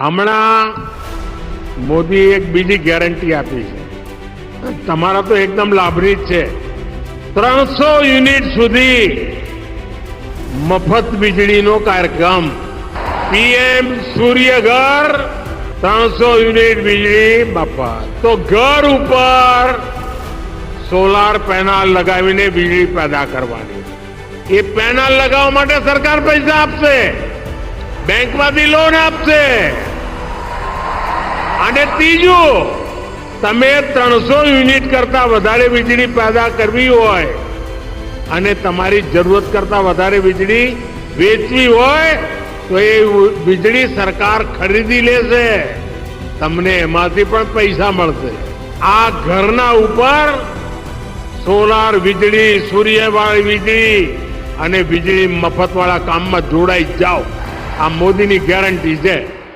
હમણાં મોદી એક બીજી ગેરંટી આપી છે, તમારા તો એકદમ લાભની જ છે. 300 યુનિટ સુધી મફત વીજળીનો કાર્યક્રમ. પીએમ સૂર્યઘર 300 યુનિટ વીજળી મફત. તો ઘર ઉપર સોલાર પેનલ લગાવીને વીજળી પેદા કરવાની. એ પેનલ લગાવવા માટે સરકાર પૈસા આપશે, બેંકમાંથી લોન આપશે. અને ત્રીજું, તમે 300 યુનિટ કરતા વધારે વીજળી પેદા કરવી હોય અને તમારી જરૂરત કરતા વધારે વીજળી વેચવી હોય તો એ વીજળી સરકાર ખરીદી લેશે, તમને એમાંથી પણ પૈસા મળશે. આ ઘરના ઉપર સોલાર વીજળી, સૂર્યવાળી વીજળી અને વીજળી મફતવાળા કામમાં જોડાઈ જાઓ. આ મોદીની ગેરંટી છે.